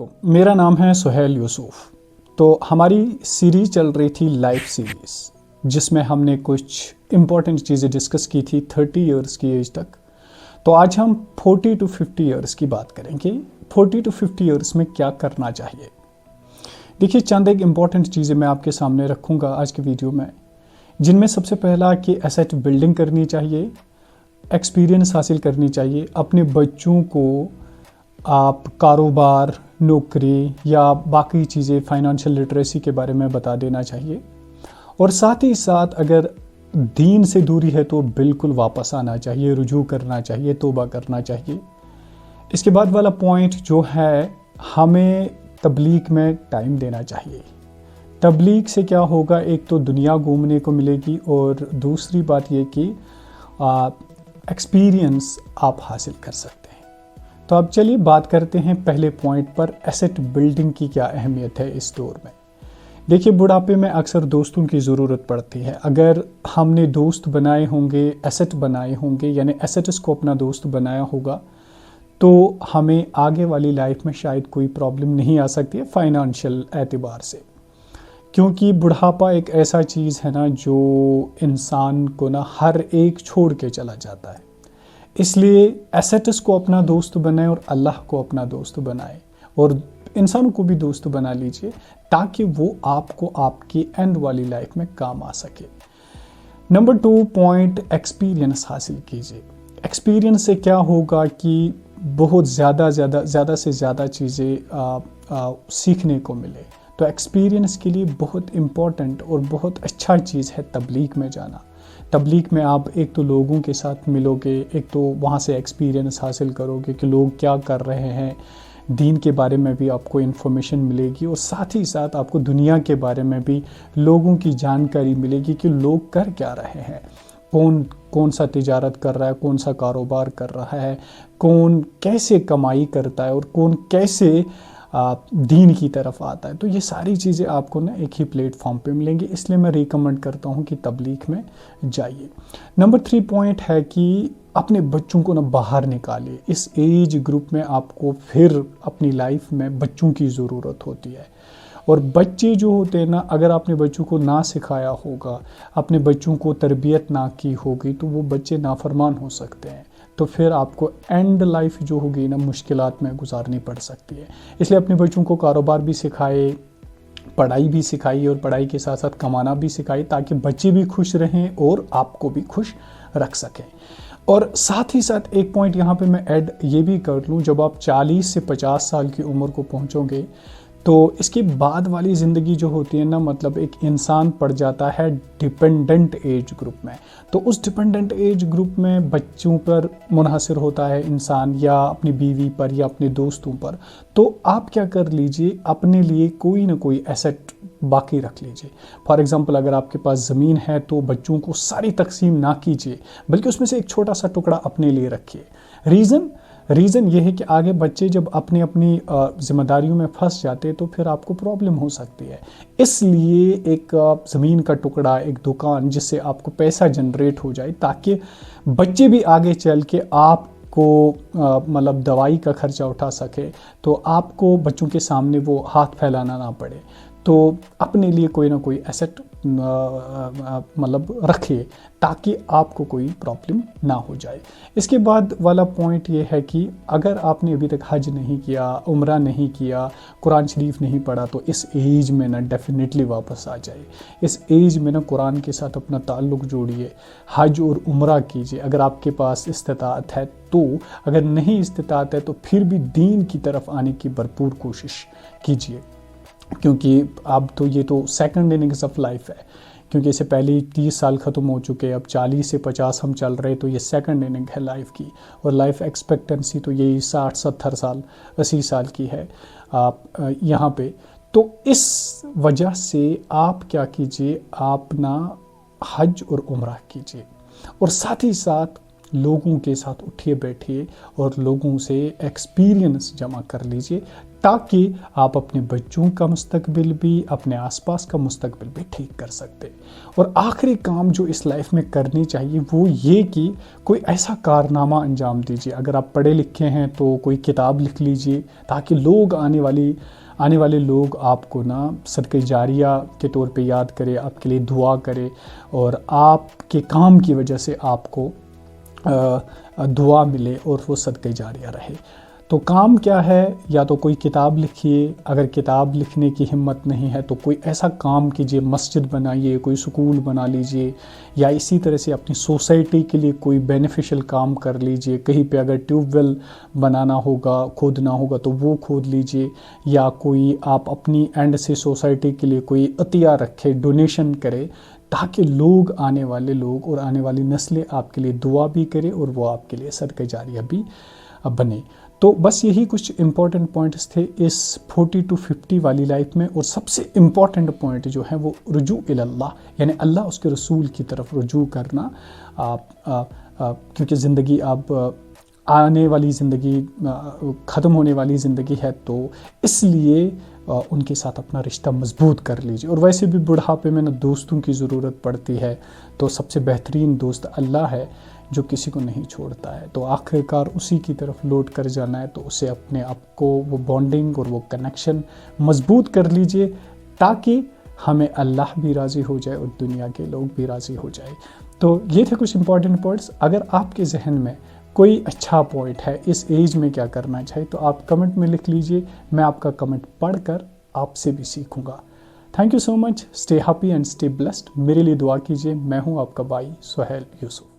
वालेकुम। मेरा नाम है सुहेल यूसुफ। तो हमारी सीरीज़ चल रही थी लाइफ सीरीज़, जिसमें हमने कुछ इम्पॉर्टेंट चीज़ें डिस्कस की थी 30 इयर्स की एज तक। तो आज हम 40 to 50 इयर्स की बात करेंगे। 40 to 50 इयर्स में क्या करना चाहिए। देखिए, चंद एक इम्पॉर्टेंट चीज़ें मैं आपके सामने रखूँगा आज की वीडियो में, जिनमें सबसे पहला कि एसेट बिल्डिंग करनी चाहिए, एक्सपीरियंस हासिल करनी चाहिए। अपने बच्चों को आप कारोबार, नौकरी या बाकी चीज़ें फाइनेंशियल लिटरेसी के बारे में बता देना चाहिए। और साथ ही साथ अगर दीन से दूरी है तो बिल्कुल वापस आना चाहिए, रुजू करना चाहिए, तौबा करना चाहिए। इसके बाद वाला पॉइंट जो है, हमें तबलीग में टाइम देना चाहिए। तबलीग से क्या होगा, एक तो दुनिया घूमने को मिलेगी और दूसरी बात ये कि एक्सपीरियंस आप हासिल कर सकते हैं। तो अब चलिए बात करते हैं पहले पॉइंट पर, एसेट बिल्डिंग की क्या अहमियत है इस दौर में। देखिए, बुढ़ापे में अक्सर दोस्तों की ज़रूरत पड़ती है। अगर हमने दोस्त बनाए होंगे, एसेट बनाए होंगे, यानी एसेट्स को अपना दोस्त बनाया होगा, तो हमें आगे वाली लाइफ में शायद कोई प्रॉब्लम नहीं आ सकती है फाइनेंशियल एतबार से। क्योंकि बुढ़ापा एक ऐसा चीज़ है ना, जो इंसान को ना हर एक छोड़ के चला जाता है। इसलिए एसेट्स को अपना दोस्त बनाए और अल्लाह को अपना दोस्त बनाए, और इंसानों को भी दोस्त बना लीजिए, ताकि वो आपको आपकी एंड वाली लाइफ में काम आ सके। नंबर 2 पॉइंट, एक्सपीरियंस हासिल कीजिए। एक्सपीरियंस से क्या होगा कि बहुत ज़्यादा से ज़्यादा चीज़ें सीखने को मिले। तो एक्सपीरियंस के लिए बहुत इम्पॉर्टेंट और बहुत अच्छा चीज़ है तबलीग में जाना। तबलीग में आप एक तो लोगों के साथ मिलोगे, एक तो वहाँ से एक्सपीरियंस हासिल करोगे कि लोग क्या कर रहे हैं, दीन के बारे में भी आपको इन्फॉर्मेशन मिलेगी, और साथ ही साथ आपको दुनिया के बारे में भी लोगों की जानकारी मिलेगी कि लोग कर क्या रहे हैं, कौन सा तिजारत कर रहा है, कौन सा कारोबार कर रहा है, कौन कैसे कमाई करता है, और कौन कैसे दीन की तरफ आता है। तो ये सारी चीज़ें आपको ना एक ही प्लेटफॉर्म पे मिलेंगी। इसलिए मैं रिकमेंड करता हूँ कि तबलीग में जाइए। नंबर 3 पॉइंट है कि अपने बच्चों को ना बाहर निकालिए। इस एज ग्रुप में आपको फिर अपनी लाइफ में बच्चों की ज़रूरत होती है। और बच्चे जो होते हैं ना, अगर आपने बच्चों को ना सिखाया होगा, अपने बच्चों को तरबियत ना की होगी, तो वो बच्चे नाफरमान हो सकते हैं। तो फिर आपको एंड लाइफ जो होगी ना, मुश्किलात में गुजारनी पड़ सकती है। इसलिए अपने बच्चों को कारोबार भी सिखाए, पढ़ाई भी सिखाइए, और पढ़ाई के साथ साथ कमाना भी सिखाइए, ताकि बच्चे भी खुश रहें और आपको भी खुश रख सकें। और साथ ही साथ एक पॉइंट यहाँ पे मैं ऐड ये भी कर लूँ, जब आप 40 से 50 साल की उम्र को पहुँचोगे, तो इसके बाद वाली ज़िंदगी जो होती है ना, मतलब एक इंसान पड़ जाता है डिपेंडेंट एज ग्रुप में। तो उस डिपेंडेंट एज ग्रुप में बच्चों पर मुनहसर होता है इंसान, या अपनी बीवी पर, या अपने दोस्तों पर। तो आप क्या कर लीजिए, अपने लिए कोई ना कोई एसेट बाकी रख लीजिए। फॉर एग्ज़ाम्पल, अगर आपके पास ज़मीन है तो बच्चों को सारी तकसीम ना कीजिए, बल्कि उसमें से एक छोटा सा टुकड़ा अपने लिए रखिए। रीज़न ये है कि आगे बच्चे जब अपनी जिम्मेदारियों में फंस जाते, तो फिर आपको प्रॉब्लम हो सकती है। इसलिए एक ज़मीन का टुकड़ा, एक दुकान, जिससे आपको पैसा जनरेट हो जाए, ताकि बच्चे भी आगे चल के आपको मतलब दवाई का खर्चा उठा सके, तो आपको बच्चों के सामने वो हाथ फैलाना ना पड़े। तो अपने लिए कोई ना कोई एसेट मतलब रखिए, ताकि आपको कोई प्रॉब्लम ना हो जाए। इसके बाद वाला पॉइंट ये है कि अगर आपने अभी तक हज नहीं किया, उम्रा नहीं किया, कुरान शरीफ नहीं पढ़ा, तो इस एज में ना डेफिनेटली वापस आ जाए। इस एज में ना कुरान के साथ अपना ताल्लुक़ जोड़िए, हज और उम्रा कीजिए अगर आपके पास इस्तिताअत है तो। अगर नहीं इस्तिताअत है तो फिर भी दीन की तरफ आने की भरपूर कोशिश कीजिए, क्योंकि अब तो ये तो सेकंड इनिंग्स ऑफ लाइफ है। क्योंकि इससे पहले 30 साल ख़त्म हो चुके हैं, अब 40 से 50 हम चल रहे, तो ये सेकंड इनिंग है लाइफ की। और लाइफ एक्सपेक्टेंसी तो यही 60-70 साल, 80 साल की है यहाँ पे। तो इस वजह से आप क्या कीजिए, आप ना हज और उम्रा कीजिए, और साथ ही साथ लोगों के साथ उठिए बैठिए और लोगों से एक्सपीरियंस जमा कर लीजिए, تاکہ آپ اپنے بچوں کا مستقبل بھی، اپنے آس پاس کا مستقبل بھی ٹھیک کر سکتے۔ اور آخری کام جو اس لائف میں کرنی چاہیے وہ یہ کہ کوئی ایسا کارنامہ انجام دیجیے۔ اگر آپ پڑھے لکھے ہیں تو کوئی کتاب لکھ لیجیے، تاکہ لوگ آنے والے لوگ آپ کو نا صدقہ جاریہ کے طور پہ یاد کرے، آپ کے لیے دعا کرے، اور آپ کے کام کی وجہ سے آپ کو دعا ملے اور وہ صدقہ جاریہ رہے۔ تو کام کیا ہے؟ یا تو کوئی کتاب لکھیے، اگر کتاب لکھنے کی ہمت نہیں ہے تو کوئی ایسا کام کیجیے، مسجد بنائیے، کوئی سکول بنا لیجیے، یا اسی طرح سے اپنی سوسائٹی کے لیے کوئی بینیفیشل کام کر لیجیے۔ کہیں پہ اگر ٹیوب ویل بنانا ہوگا، کھودنا ہوگا تو وہ کھود لیجیے، یا کوئی آپ اپنی اینڈ سے سوسائٹی کے لیے کوئی عطیہ رکھے، ڈونیشن کرے، تاکہ لوگ، آنے والے لوگ اور آنے والی نسلیں آپ کے لیے دعا بھی کرے اور وہ آپ کے لیے صدقہ جاریہ بھی بنے۔ تو بس یہی کچھ امپورٹنٹ پوائنٹس تھے اس 40 to 50 والی لائف میں۔ اور سب سے امپورٹنٹ پوائنٹ جو ہے وہ رجوع اللہ، یعنی اللہ اس کے رسول کی طرف رجوع کرنا، کیونکہ زندگی اب آنے والی زندگی، ختم ہونے والی زندگی ہے، تو اس لیے ان کے ساتھ اپنا رشتہ مضبوط کر لیجیے۔ اور ویسے بھی بڑھاپے میں نا دوستوں کی ضرورت پڑتی ہے، تو سب سے بہترین دوست اللہ ہے جو کسی کو نہیں چھوڑتا ہے۔ تو آخر کار اسی کی طرف لوٹ کر جانا ہے، تو اسے اپنے آپ کو وہ بانڈنگ اور وہ کنیکشن مضبوط کر لیجئے، تاکہ ہمیں اللہ بھی راضی ہو جائے اور دنیا کے لوگ بھی راضی ہو جائے۔ تو یہ تھے کچھ امپورٹنٹ پوائنٹس۔ اگر آپ کے ذہن میں کوئی اچھا پوائنٹ ہے اس ایج میں کیا کرنا چاہیے، تو آپ کمنٹ میں لکھ لیجئے، میں آپ کا کمنٹ پڑھ کر آپ سے بھی سیکھوں گا۔ Thank you so much, stay happy and stay blessed. میرے لیے دعا کیجئے۔ میں ہوں آپ کا بھائی سہیل یوسف۔